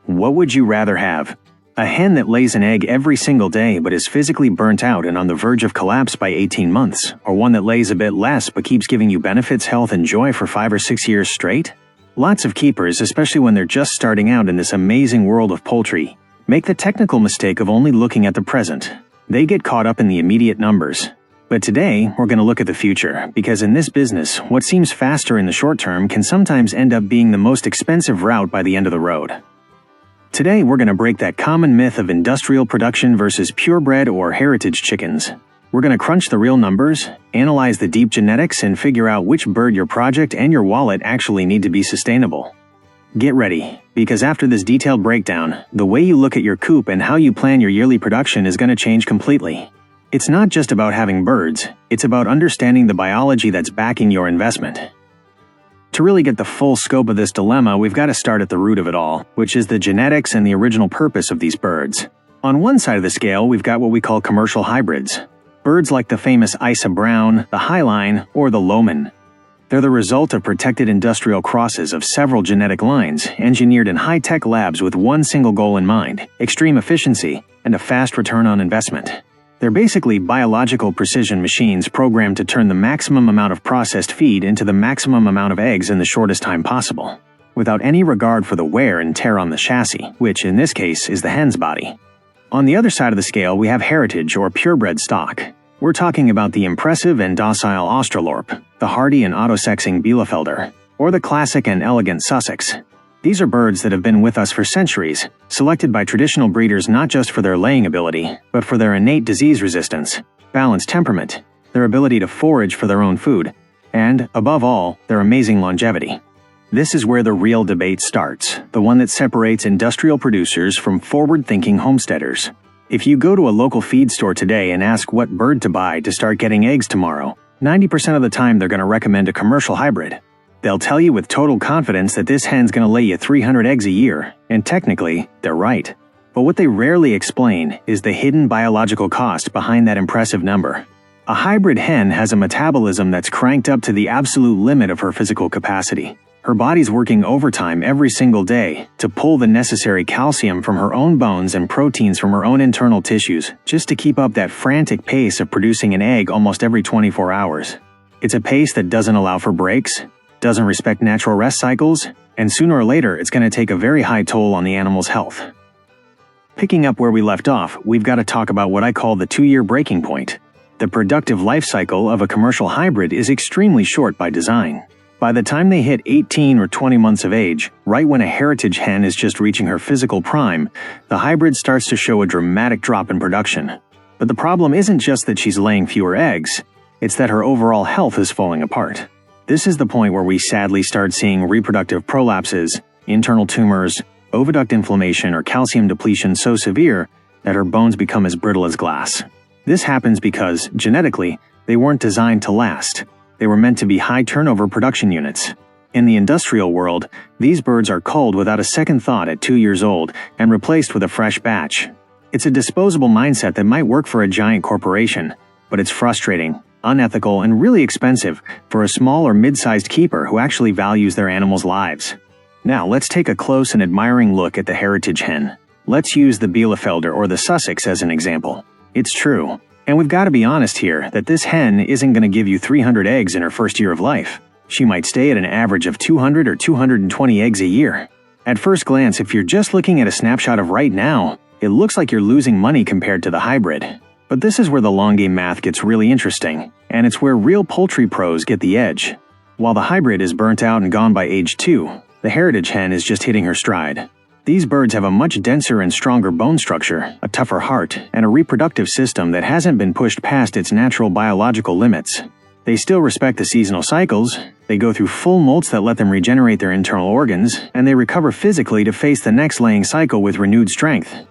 What would you rather have? A hen that lays an egg every single day but is physically burnt out and on the verge of collapse by 18 months, or one that lays a bit less but keeps giving you benefits, health, and joy for 5 or 6 years straight? Lots of keepers, especially when they're just starting out in this amazing world of poultry, make the technical mistake of only looking at the present. They get caught up in the immediate numbers. But today, we're going to look at the future, because in this business, what seems faster in the short term can sometimes end up being the most expensive route by the end of the road. Today, we're going to break that common myth of industrial production versus purebred or heritage chickens. We're going to crunch the real numbers, analyze the deep genetics, and figure out which bird your project and your wallet actually need to be sustainable. Get ready, because after this detailed breakdown, the way you look at your coop and how you plan your yearly production is going to change completely. It's not just about having birds, it's about understanding the biology that's backing your investment. To really get the full scope of this dilemma, we've got to start at the root of it all, which is the genetics and the original purpose of these birds. On one side of the scale, we've got what we call commercial hybrids. Birds like the famous Isa brown, the highline, or the lowman. They're the result of protected industrial crosses of several genetic lines, engineered in high-tech labs with one single goal in mind: extreme efficiency and a fast return on investment. They're basically biological precision machines programmed to turn the maximum amount of processed feed into the maximum amount of eggs in the shortest time possible, without any regard for the wear and tear on the chassis, which in this case is the hen's body. On the other side of the scale, we have heritage or purebred stock. We're talking about the impressive and docile australorp, the hardy and auto-sexing Bielefelder, or the classic and elegant Sussex. These are birds that have been with us for centuries, selected by traditional breeders not just for their laying ability, but for their innate disease resistance, balanced temperament, their ability to forage for their own food, and, above all, their amazing longevity. This is where the real debate starts, the one that separates industrial producers from forward-thinking homesteaders. If you go to a local feed store today and ask what bird to buy to start getting eggs tomorrow, 90% of the time they're going to recommend a commercial hybrid. They'll tell you with total confidence that this hen's going to lay you 300 eggs a year, and technically, they're right. But what they rarely explain is the hidden biological cost behind that impressive number. A hybrid hen has a metabolism that's cranked up to the absolute limit of her physical capacity. Her body's working overtime every single day to pull the necessary calcium from her own bones and proteins from her own internal tissues, just to keep up that frantic pace of producing an egg almost every 24 hours. It's a pace that doesn't allow for breaks, doesn't respect natural rest cycles, and sooner or later it's going to take a very high toll on the animal's health. Picking up where we left off, we've got to talk about what I call the 2-year breaking point. The productive life cycle of a commercial hybrid is extremely short by design. By the time they hit 18 or 20 months of age, right when a heritage hen is just reaching her physical prime, the hybrid starts to show a dramatic drop in production. But the problem isn't just that she's laying fewer eggs, it's that her overall health is falling apart. This is the point where we sadly start seeing reproductive prolapses, internal tumors, oviduct inflammation, or calcium depletion so severe that her bones become as brittle as glass. This happens because, genetically, they weren't designed to last. They were meant to be high-turnover production units. In the industrial world, these birds are culled without a second thought at 2 years old and replaced with a fresh batch. It's a disposable mindset that might work for a giant corporation, but it's frustrating, unethical, and really expensive for a small or mid-sized keeper who actually values their animals' lives. Now, let's take a close and admiring look at the heritage hen. Let's use the Bielefelder or the Sussex as an example. It's true, and we've got to be honest here, that this hen isn't going to give you 300 eggs in her first year of life. She might stay at an average of 200 or 220 eggs a year. At first glance, if you're just looking at a snapshot of right now, it looks like you're losing money compared to the hybrid. But this is where the long game math gets really interesting, and it's where real poultry pros get the edge. While the hybrid is burnt out and gone by age 2, the heritage hen is just hitting her stride. These birds have a much denser and stronger bone structure, a tougher heart, and a reproductive system that hasn't been pushed past its natural biological limits. They still respect the seasonal cycles, they go through full molts that let them regenerate their internal organs, and they recover physically to face the next laying cycle with renewed strength.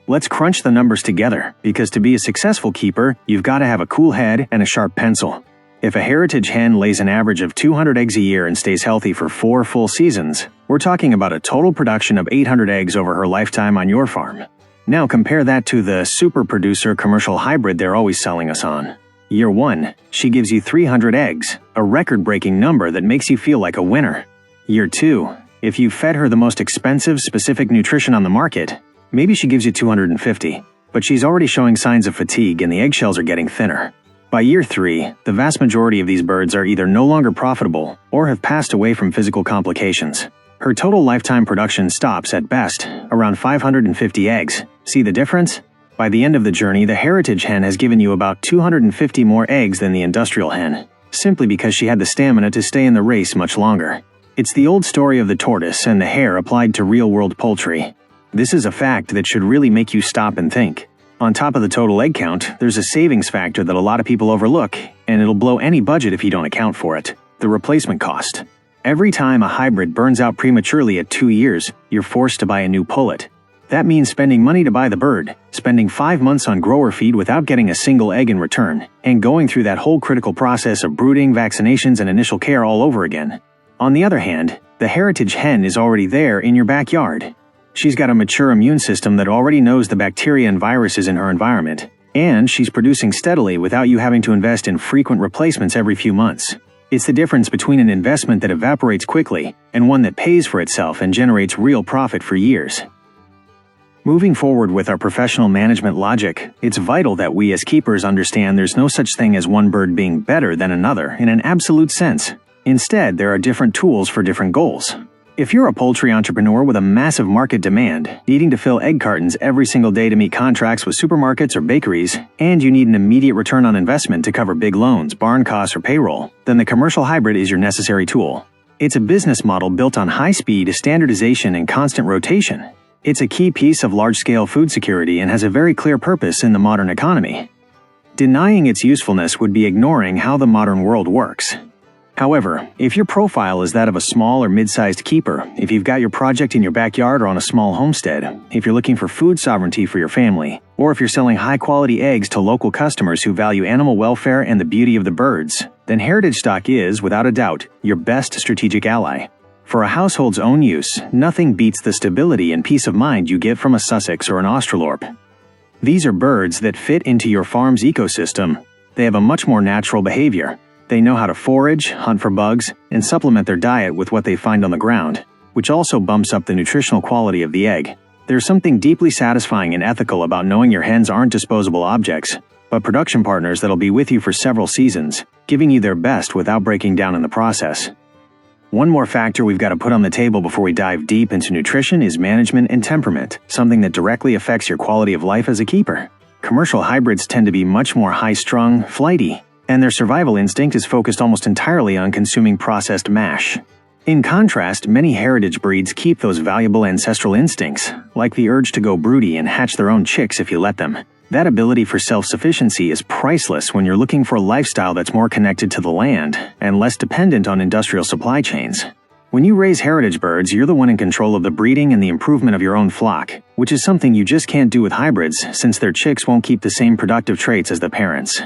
Let's crunch the numbers together, because to be a successful keeper, you've got to have a cool head and a sharp pencil. If a heritage hen lays an average of 200 eggs a year and stays healthy for 4 full seasons, we're talking about a total production of 800 eggs over her lifetime on your farm. Now compare that to the super producer commercial hybrid they're always selling us on. Year 1, she gives you 300 eggs, a record-breaking number that makes you feel like a winner. Year 2, If you fed her the most expensive specific nutrition on the market, maybe she gives you 250, but she's already showing signs of fatigue and the eggshells are getting thinner. By year 3, the vast majority of these birds are either no longer profitable or have passed away from physical complications. Her total lifetime production stops at best around 550 eggs. See the difference? By the end of the journey, the heritage hen has given you about 250 more eggs than the industrial hen, simply because she had the stamina to stay in the race much longer. It's the old story of the tortoise and the hare applied to real-world poultry. This is a fact that should really make you stop and think. On top of the total egg count, there's a savings factor that a lot of people overlook, and it'll blow any budget if you don't account for it: the replacement cost. Every time a hybrid burns out prematurely at 2 years, you're forced to buy a new pullet. That means spending money to buy the bird, spending 5 months on grower feed without getting a single egg in return, and going through that whole critical process of brooding, vaccinations, and initial care all over again. On the other hand, the heritage hen is already there in your backyard. She's got a mature immune system that already knows the bacteria and viruses in her environment, and she's producing steadily without you having to invest in frequent replacements every few months. It's the difference between an investment that evaporates quickly and one that pays for itself and generates real profit for years. Moving forward with our professional management logic, it's vital that we as keepers understand there's no such thing as one bird being better than another in an absolute sense. Instead, there are different tools for different goals. If you're a poultry entrepreneur with a massive market demand, needing to fill egg cartons every single day to meet contracts with supermarkets or bakeries, and you need an immediate return on investment to cover big loans, barn costs, or payroll, then the commercial hybrid is your necessary tool. It's a business model built on high speed, standardization, and constant rotation. It's a key piece of large-scale food security and has a very clear purpose in the modern economy. Denying its usefulness would be ignoring how the modern world works. However, if your profile is that of a small or mid-sized keeper, if you've got your project in your backyard or on a small homestead, if you're looking for food sovereignty for your family, or if you're selling high-quality eggs to local customers who value animal welfare and the beauty of the birds, then heritage stock is, without a doubt, your best strategic ally. For a household's own use, nothing beats the stability and peace of mind you get from a Sussex or an australorp. These are birds that fit into your farm's ecosystem. They have a much more natural behavior. They know how to forage, hunt for bugs, and supplement their diet with what they find on the ground, which also bumps up the nutritional quality of the egg. There's something deeply satisfying and ethical about knowing your hens aren't disposable objects, but production partners that'll be with you for several seasons, giving you their best without breaking down in the process. One more factor we've got to put on the table before we dive deep into nutrition is management and temperament, something that directly affects your quality of life as a keeper. Commercial hybrids tend to be much more high-strung, flighty, and their survival instinct is focused almost entirely on consuming processed mash. In contrast, many heritage breeds keep those valuable ancestral instincts, like the urge to go broody and hatch their own chicks if you let them. That ability for self-sufficiency is priceless when you're looking for a lifestyle that's more connected to the land and less dependent on industrial supply chains. When you raise heritage birds, you're the one in control of the breeding and the improvement of your own flock, which is something you just can't do with hybrids since their chicks won't keep the same productive traits as the parents.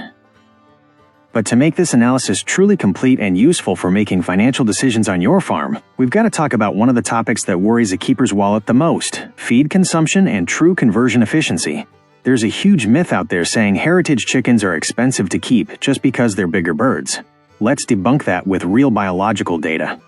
But to make this analysis truly complete and useful for making financial decisions on your farm, we've got to talk about one of the topics that worries a keeper's wallet the most: feed consumption and true conversion efficiency. There's a huge myth out there saying heritage chickens are expensive to keep just because they're bigger birds. Let's debunk that with real biological data.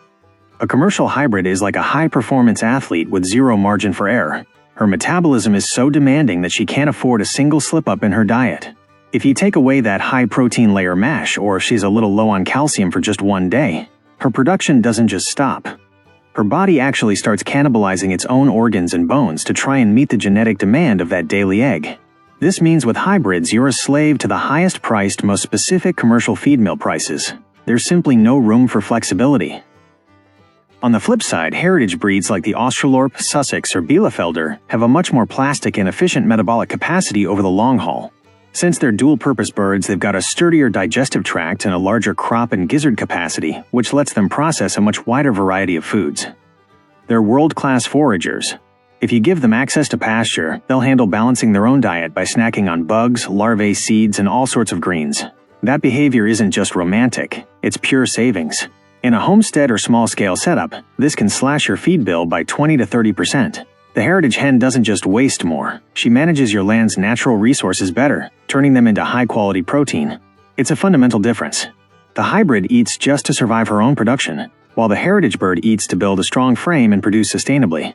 A commercial hybrid is like a high-performance athlete with zero margin for error. Her metabolism is so demanding that she can't afford a single slip-up in her diet. If you take away that high-protein layer mash, or if she's a little low on calcium for just one day, her production doesn't just stop. Her body actually starts cannibalizing its own organs and bones to try and meet the genetic demand of that daily egg. This means with hybrids, you're a slave to the highest-priced, most specific commercial feed mill prices. There's simply no room for flexibility. On the flip side, heritage breeds like the australorp, Sussex, or Bielefelder have a much more plastic and efficient metabolic capacity over the long haul. Since they're dual-purpose birds, they've got a sturdier digestive tract and a larger crop and gizzard capacity, which lets them process a much wider variety of foods. They're world-class foragers. If you give them access to pasture, they'll handle balancing their own diet by snacking on bugs, larvae, seeds, and all sorts of greens. That behavior isn't just romantic, it's pure savings. In a homestead or small-scale setup, this can slash your feed bill by 20 to 30%. The heritage hen doesn't just waste more, she manages your land's natural resources better, turning them into high-quality protein. It's a fundamental difference. The hybrid eats just to survive her own production, while the heritage bird eats to build a strong frame and produce sustainably.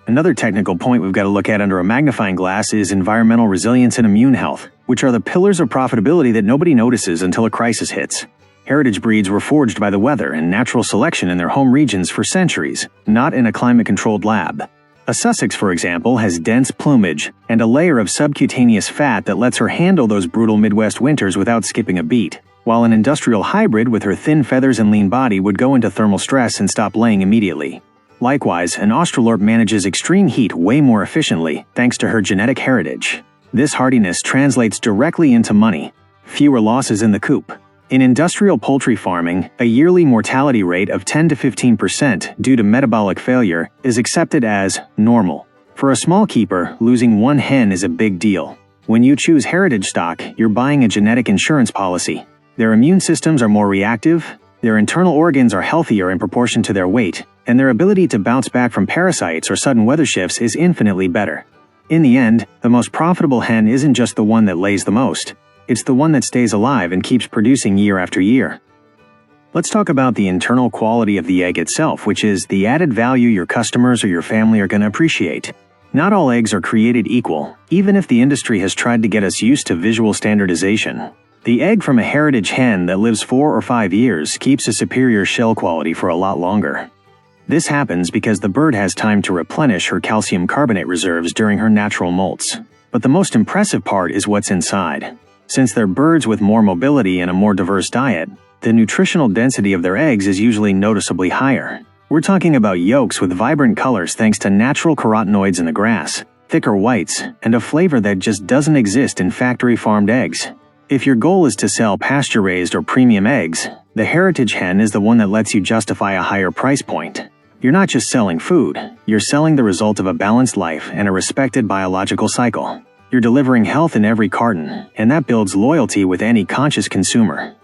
Another technical point we've got to look at under a magnifying glass is environmental resilience and immune health, which are the pillars of profitability that nobody notices until a crisis hits. Heritage breeds were forged by the weather and natural selection in their home regions for centuries, not in a climate-controlled lab. A Sussex, for example, has dense plumage and a layer of subcutaneous fat that lets her handle those brutal Midwest winters without skipping a beat, while an industrial hybrid with her thin feathers and lean body would go into thermal stress and stop laying immediately. Likewise, an australorp manages extreme heat way more efficiently thanks to her genetic heritage. This hardiness translates directly into money. Fewer losses in the coop. In industrial poultry farming, a yearly mortality rate of 10 to 15% due to metabolic failure is accepted as normal. For a small keeper, losing one hen is a big deal. When you choose heritage stock, you're buying a genetic insurance policy. Their immune systems are more reactive, their internal organs are healthier in proportion to their weight, and their ability to bounce back from parasites or sudden weather shifts is infinitely better. In the end, the most profitable hen isn't just the one that lays the most. It's the one that stays alive and keeps producing year after year. Let's talk about the internal quality of the egg itself, which is the added value your customers or your family are going to appreciate. Not all eggs are created equal, even if the industry has tried to get us used to visual standardization. The egg from a heritage hen that lives 4 or 5 years keeps a superior shell quality for a lot longer. This happens because the bird has time to replenish her calcium carbonate reserves during her natural molts. But the most impressive part is what's inside. Since they're birds with more mobility and a more diverse diet, the nutritional density of their eggs is usually noticeably higher. We're talking about yolks with vibrant colors thanks to natural carotenoids in the grass, thicker whites, and a flavor that just doesn't exist in factory-farmed eggs. If your goal is to sell pasture-raised or premium eggs, the heritage hen is the one that lets you justify a higher price point. You're not just selling food, you're selling the result of a balanced life and a respected biological cycle. You're delivering health in every carton, and that builds loyalty with any conscious consumer.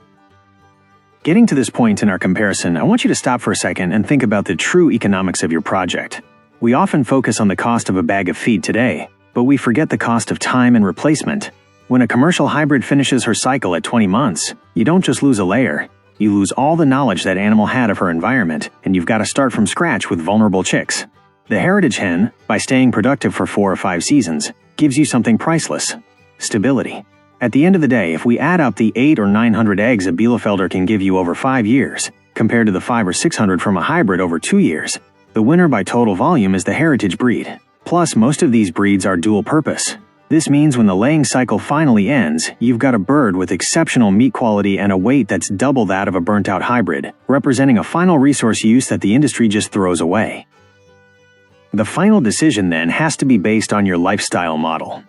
Getting to this point in our comparison, I want you to stop for a second and think about the true economics of your project. We often focus on the cost of a bag of feed today, but we forget the cost of time and replacement. When a commercial hybrid finishes her cycle at 20 months, you don't just lose a layer, you lose all the knowledge that animal had of her environment, and you've got to start from scratch with vulnerable chicks. The heritage hen, by staying productive for 4 or 5 seasons, gives you something priceless: stability. At the end of the day, if we add up the 800 or 900 eggs a Bielefelder can give you over 5 years, compared to the 500 or 600 from a hybrid over 2 years, the winner by total volume is the heritage breed. Plus, most of these breeds are dual purpose. This means when the laying cycle finally ends, you've got a bird with exceptional meat quality and a weight that's double that of a burnt-out hybrid, representing a final resource use that the industry just throws away. The final decision then has to be based on your lifestyle model.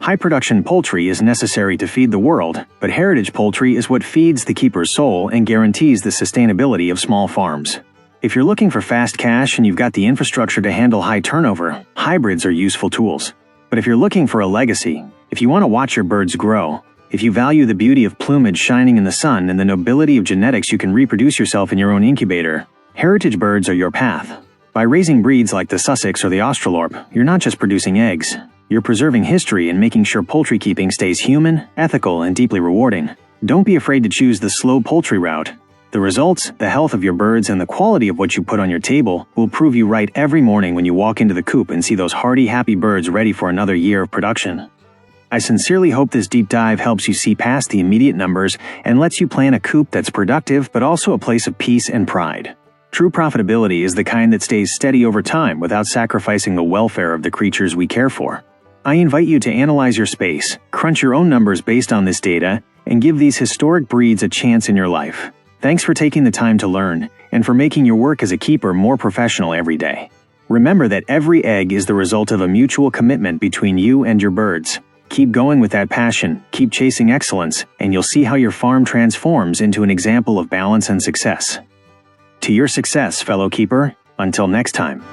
High-production poultry is necessary to feed the world, but heritage poultry is what feeds the keeper's soul and guarantees the sustainability of small farms. If you're looking for fast cash and you've got the infrastructure to handle high turnover, hybrids are useful tools. But if you're looking for a legacy, if you want to watch your birds grow, if you value the beauty of plumage shining in the sun and the nobility of genetics you can reproduce yourself in your own incubator, heritage birds are your path. By raising breeds like the Sussex or the australorp, you're not just producing eggs, you're preserving history and making sure poultry keeping stays human, ethical, and deeply rewarding. Don't be afraid to choose the slow poultry route. The results, the health of your birds, and the quality of what you put on your table will prove you right every morning when you walk into the coop and see those hardy, happy birds ready for another year of production. I sincerely hope this deep dive helps you see past the immediate numbers and lets you plan a coop that's productive but also a place of peace and pride. True profitability is the kind that stays steady over time without sacrificing the welfare of the creatures we care for. I invite you to analyze your space, crunch your own numbers based on this data, and give these historic breeds a chance in your life. Thanks for taking the time to learn, and for making your work as a keeper more professional every day. Remember that every egg is the result of a mutual commitment between you and your birds. Keep going with that passion, keep chasing excellence, and you'll see how your farm transforms into an example of balance and success. To your success, fellow keeper. Until next time.